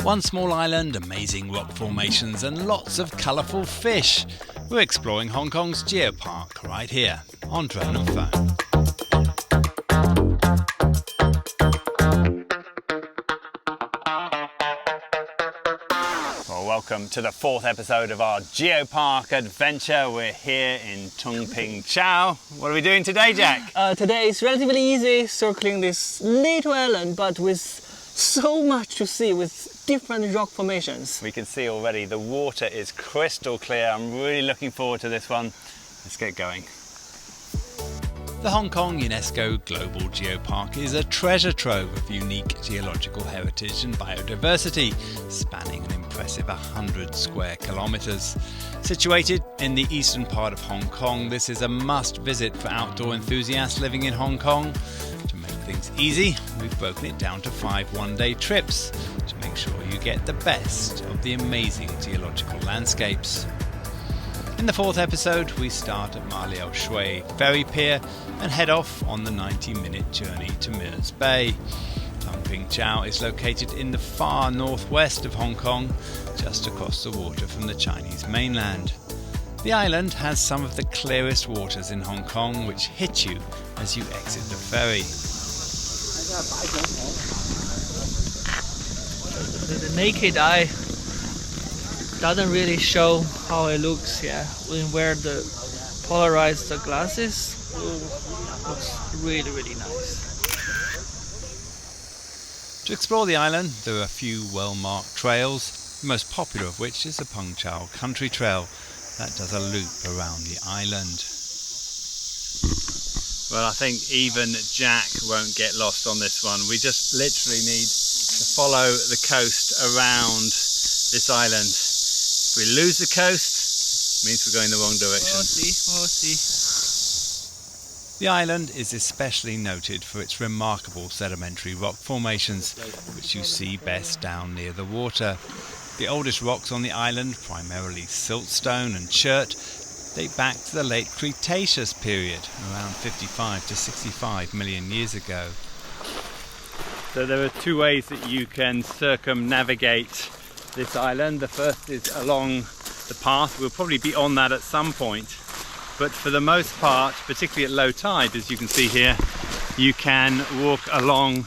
One small island, amazing rock formations and lots of colourful fish. We're exploring Hong Kong's Geopark right here on Drone and Phone. Well, welcome to the fourth episode of our Geopark adventure. We're here in Tung Ping Chau. What are we doing today, Jack? Today it's relatively easy circling this little island, but with so much to see, with different rock formations. We can see already the water is crystal clear. I'm really looking forward to this one. Let's get going. The Hong Kong UNESCO Global Geopark is a treasure trove of unique geological heritage and biodiversity, spanning an impressive 100 square kilometres. Situated in the eastern part of Hong Kong, this is a must visit for outdoor enthusiasts living in Hong Kong. To make things easy, we've broken it down to 5 one-day trips to make sure you get the best of the amazing geological landscapes. In the fourth episode, we start at Ma Liao Shui Ferry Pier and head off on the 90-minute journey to Millers Bay. Tung Ping Chau is located in the far northwest of Hong Kong, just across the water from the Chinese mainland. The island has some of the clearest waters in Hong Kong, which hit you as you exit the ferry. The naked eye doesn't really show how it looks here. When where the polarized glasses, looks really, really nice. To explore the island, there are a few well-marked trails, the most popular of which is the Pung Chau Country Trail that does a loop around the island. Well, I think even Jack won't get lost on this one. We just literally need to follow the coast around this island. If we lose the coast, it means we're going the wrong direction. We'll see. The island is especially noted for its remarkable sedimentary rock formations, which you see best down near the water. The oldest rocks on the island, primarily siltstone and chert, date back to the late Cretaceous period, around 55 to 65 million years ago. So there are 2 ways that you can circumnavigate this island. The first is along the path. We'll probably be on that at some point, but for the most part, particularly at low tide, as you can see here, you can walk along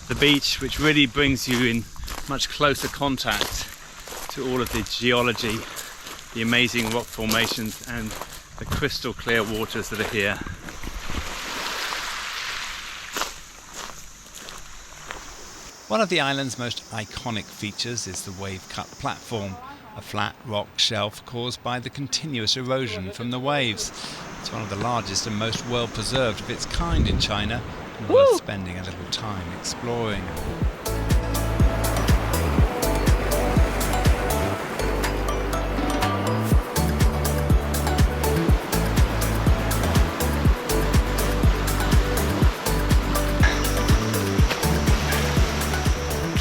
the beach, which really brings you in much closer contact to all of the geology, the amazing rock formations and the crystal clear waters that are here. One of the island's most iconic features is the wave-cut platform, a flat rock shelf caused by the continuous erosion from the waves. It's one of the largest and most well-preserved of its kind in China, and worth spending a little time exploring.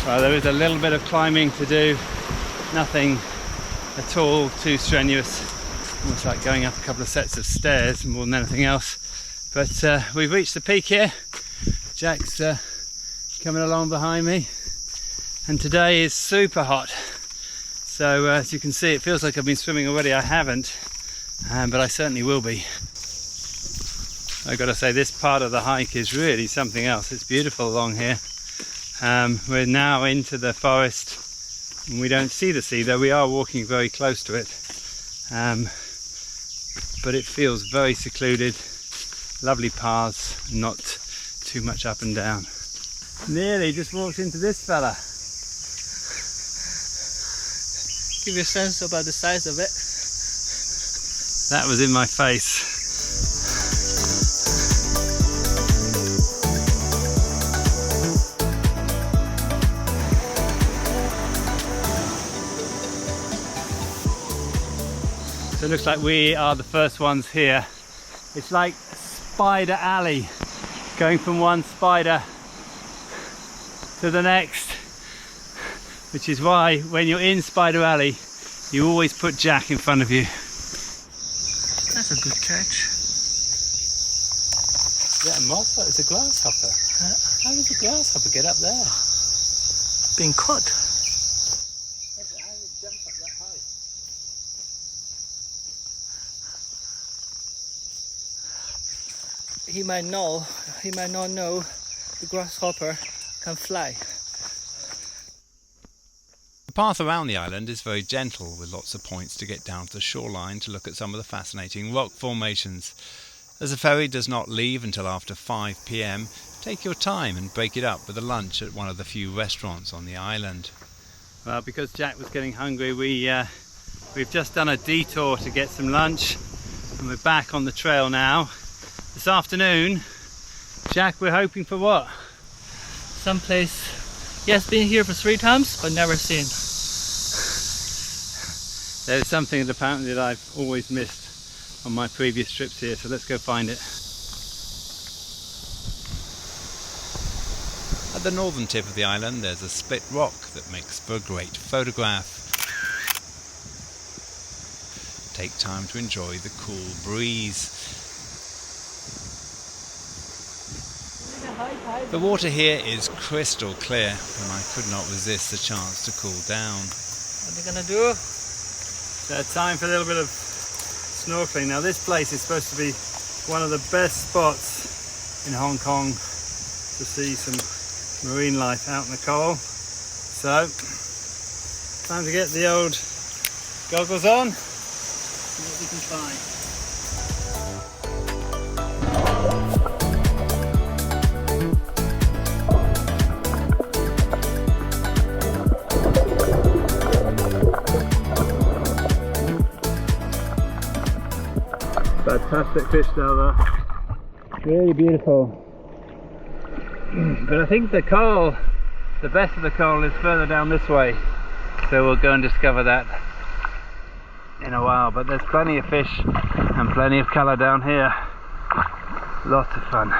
Well, there is a little bit of climbing to do, nothing at all too strenuous, almost like going up a couple of sets of stairs more than anything else. But we've reached the peak here. Jack's coming along behind me, and today is super hot. So as you can see, it feels like I've been swimming already. I haven't, but I certainly will be. I've got to say, this part of the hike is really something else. It's beautiful along here. We're now into the forest and we don't see the sea, though we are walking very close to it. But it feels very secluded, lovely paths, not too much up and down. Nearly just walked into this fella. Give you a sense about the size of it. That was in my face. So it looks like we are the first ones here. It's like Spider Alley, going from one spider to the next, which is why when you're in Spider Alley, you always put Jack in front of you. That's a good catch. Is that a moth? It's a grasshopper. How does a grasshopper get up there? Being caught. he might not know the grasshopper can fly. The path around the island is very gentle, with lots of points to get down to the shoreline to look at some of the fascinating rock formations. As the ferry does not leave until after 5 p.m, take your time and break it up with a lunch at one of the few restaurants on the island. Well, because Jack was getting hungry, we've just done a detour to get some lunch, and we're back on the trail now. This afternoon, Jack, we're hoping for what? Someplace he has been here for 3 times but never seen. There's something that apparently that I've always missed on my previous trips here, so let's go find it. At the northern tip of the island there's a split rock that makes for a great photograph. Take time to enjoy the cool breeze. The water here is crystal clear, and I could not resist the chance to cool down. What are they gonna do? So time for a little bit of snorkeling. Now this place is supposed to be one of the best spots in Hong Kong to see some marine life out in the coral. So time to get the old goggles on, see what we can find. Fantastic fish down there, really beautiful. But I think the coral, the best of the coral, is further down this way, so we'll go and discover that in a while. But there's plenty of fish and plenty of colour down here, lots of fun.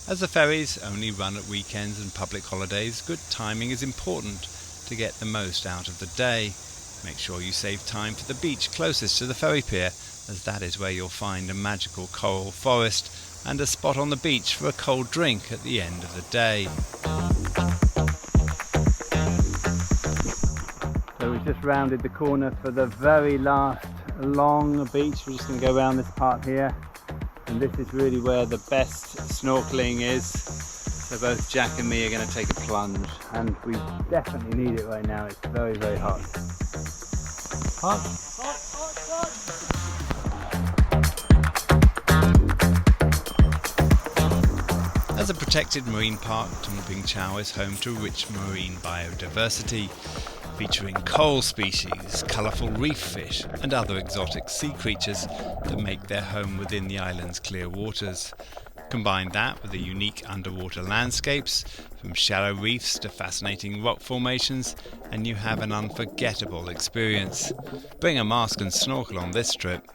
As the ferries only run at weekends and public holidays, good timing is important to get the most out of the day. Make sure you save time for the beach closest to the ferry pier, as that is where you'll find a magical coral forest and a spot on the beach for a cold drink at the end of the day. So we've just rounded the corner for the very last long beach. We're just going to go around this part here, and this is really where the best snorkeling is. So both Jack and me are going to take a plunge, and we definitely need it right now. It's very, very hot. Hot? Hot, hot, hot. As a protected marine park, Tung Ping Chau is home to rich marine biodiversity, featuring coral species, colourful reef fish and other exotic sea creatures that make their home within the island's clear waters. Combine that with the unique underwater landscapes, from shallow reefs to fascinating rock formations, and you have an unforgettable experience. Bring a mask and snorkel on this trip.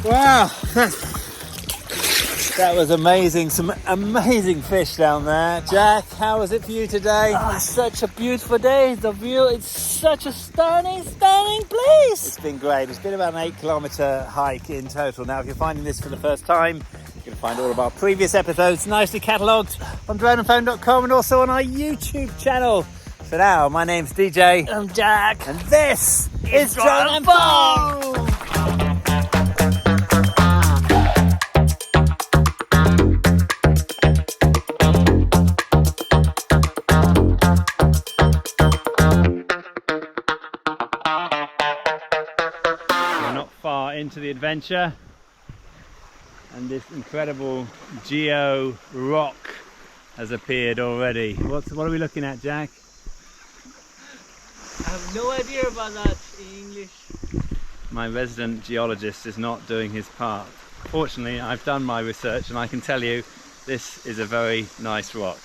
Wow, that was amazing. Some amazing fish down there. Jack, how was it for you today? Oh, it's such a beautiful day. The view, it's such a stunning place. It's been great. It's been about an 8-kilometre hike in total. Now, if you're finding this for the first time, you can find all of our previous episodes nicely catalogued on droneandphone.com and also on our YouTube channel. For now, my name's DJ. I'm Jack. And this is Drone and Phone. Into the adventure, and this incredible geo rock has appeared already. What are we looking at, Jack? I have no idea about that in English. My resident geologist is not doing his part. Fortunately, I've done my research and I can tell you this is a very nice rock.